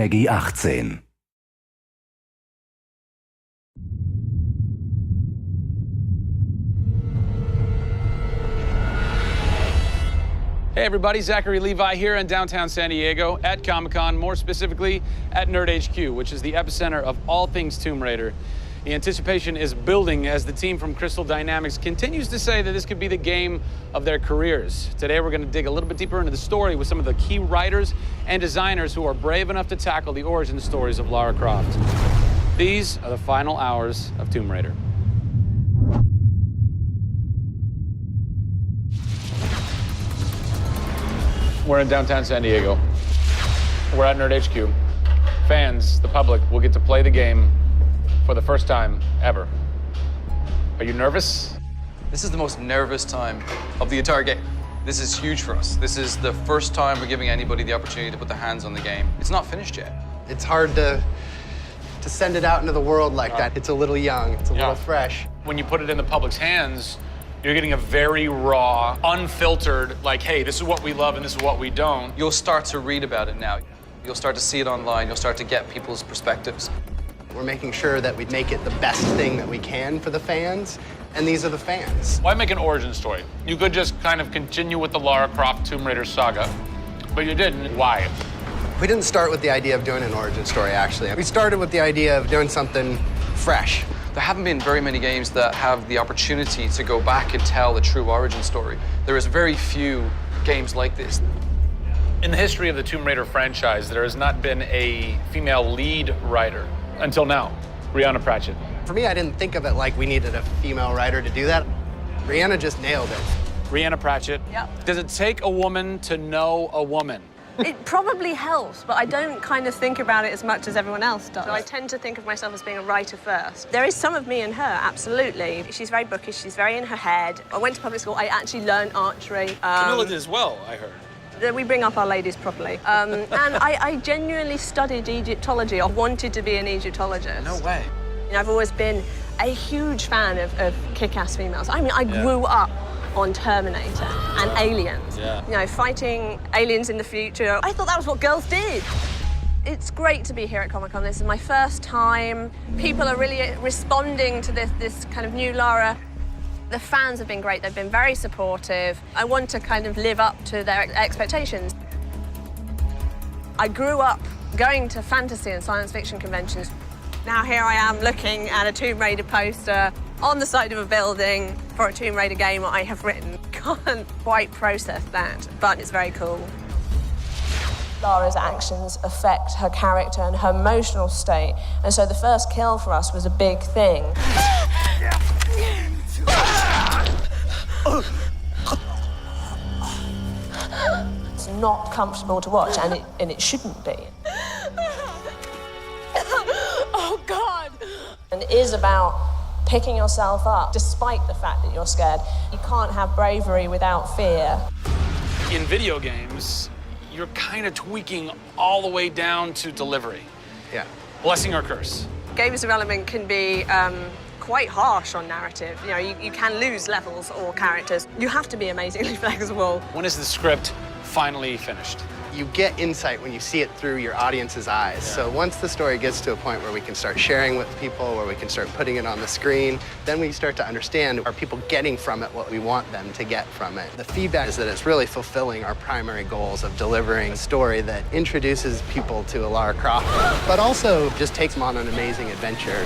Peggy 18. Hey everybody, Zachary Levi here in downtown San Diego at Comic-Con, more specifically at Nerd HQ, which is the epicenter of all things Tomb Raider. The anticipation is building as the team from Crystal Dynamics continues to say that this could be the game of their careers. Today we're going to dig a little bit deeper into the story with some of the key writers and designers who are brave enough to tackle the origin stories of Lara Croft. These are the final hours of Tomb Raider. We're in downtown San Diego. We're at Nerd HQ. Fans, the public, will get to play the game for the first time ever. Are you nervous? This is the most nervous time of the entire game. This is huge for us. This is the first time we're giving anybody the opportunity to put their hands on the game. It's not finished yet. It's hard to send it out into the world like that. It's a little young, it's a little fresh. When you put it in the public's hands, you're getting a very raw, unfiltered, like, hey, this is what we love and this is what we don't. You'll start to read about it now. You'll start to see it online. You'll start to get people's perspectives. We're making sure that we make it the best thing that we can for the fans, and these are the fans. Why make an origin story? You could just kind of continue with the Lara Croft Tomb Raider saga, but you didn't. Why? We didn't start with the idea of doing an origin story, actually. We started with the idea of doing something fresh. There haven't been very many games that have the opportunity to go back and tell the true origin story. There is very few games like this. In the history of the Tomb Raider franchise, there has not been a female lead writer until now, Rhianna Pratchett. For me, I didn't think of it like we needed a female writer to do that. Rhianna just nailed it. Rhianna Pratchett. Yep. Does it take a woman to know a woman? It probably helps, but I don't kind of think about it as much as everyone else does. So I tend to think of myself as being a writer first. There is some of me in her, absolutely. She's very bookish, she's very in her head. I went to public school, I actually learned archery. Camilla did as well, I heard. We bring up our ladies properly. And I genuinely studied Egyptology. I wanted to be an Egyptologist. No way. You know, I've always been a huge fan of kick-ass females. I mean, I grew up on Terminator and Aliens. Yeah. You know, fighting aliens in the future. I thought that was what girls did. It's great to be here at Comic-Con. This is my first time. People are really responding to this kind of new Lara. The fans have been great. They've been very supportive. I want to kind of live up to their expectations. I grew up going to fantasy and science fiction conventions. Now here I am looking at a Tomb Raider poster on the side of a building for a Tomb Raider game I have written. Can't quite process that, but it's very cool. Lara's actions affect her character and her emotional state, and so the first kill for us was a big thing. It's not comfortable to watch, and it shouldn't be. Oh, God! And it is about picking yourself up, despite the fact that you're scared. You can't have bravery without fear. In video games, you're kind of tweaking all the way down to delivery. Yeah. Blessing or curse. Games development can be quite harsh on narrative. You know, you can lose levels or characters. You have to be amazingly flexible. When is the script finally finished? You get insight when you see it through your audience's eyes. Yeah. So once the story gets to a point where we can start sharing with people, where we can start putting it on the screen, then we start to understand, are people getting from it what we want them to get from it? The feedback is that it's really fulfilling our primary goals of delivering a story that introduces people to a Lara Croft, but also just takes them on an amazing adventure.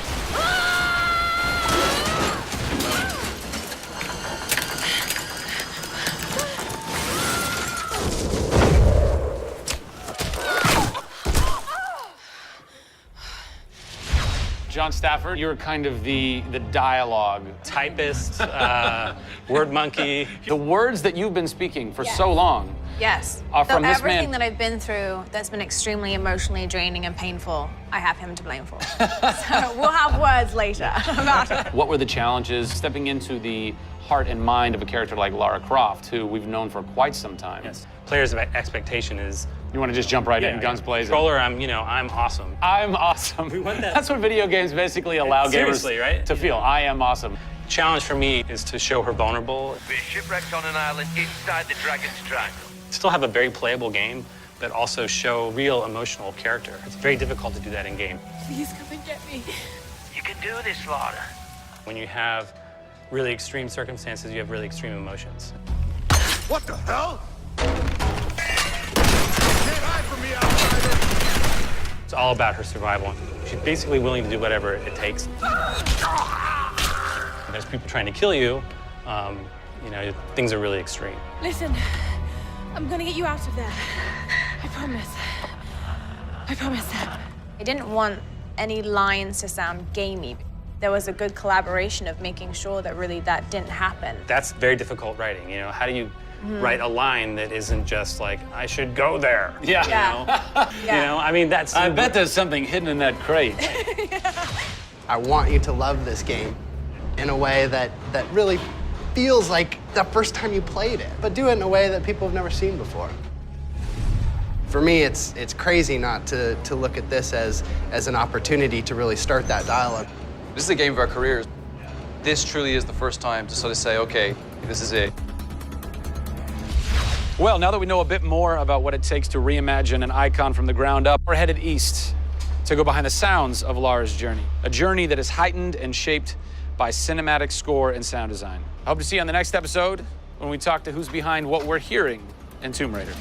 John Stafford, you're kind of the dialogue typist, word monkey. The words that you've been speaking for so long Yes. are So from this everything man. that I've been through that's been extremely emotionally draining and painful, I have him to blame for. So we'll have words later about it. What were the challenges stepping into the heart and mind of a character like Lara Croft, who we've known for quite some time? Yes. Players' expectation is. You want to just jump right in, guns blazing? Controller, I'm awesome. I'm awesome. We want that. That's what video games basically allow Seriously, gamers right? to feel. I am awesome. Challenge for me is to show her vulnerable. We're shipwrecked on an island inside the Dragon's Triangle. Still have a very playable game, but also show real emotional character. It's very difficult to do that in game. Please come and get me. You can do this, Laura. When you have really extreme circumstances, you have really extreme emotions. What the hell? Can't hide from me, outsider! It's all about her survival. She's basically willing to do whatever it takes. There's people trying to kill you. You know, things are really extreme. Listen, I'm gonna get you out of there. I promise. I promise. I didn't want any lines to sound gamey. There was a good collaboration of making sure that really that didn't happen. That's very difficult writing, you know? How do you write a line that isn't just like, I should go there? Yeah. You know? Yeah. You know, I mean, that's... I bet there's something hidden in that crate. I want you to love this game in a way that really feels like the first time you played it, but do it in a way that people have never seen before. For me, it's crazy not to look at this as an opportunity to really start that dialogue. This is a game of our careers. This truly is the first time to sort of say, okay, this is it. Well, now that we know a bit more about what it takes to reimagine an icon from the ground up, we're headed east to go behind the sounds of Lara's journey, a journey that is heightened and shaped by cinematic score and sound design. I hope to see you on the next episode when we talk to who's behind what we're hearing in Tomb Raider.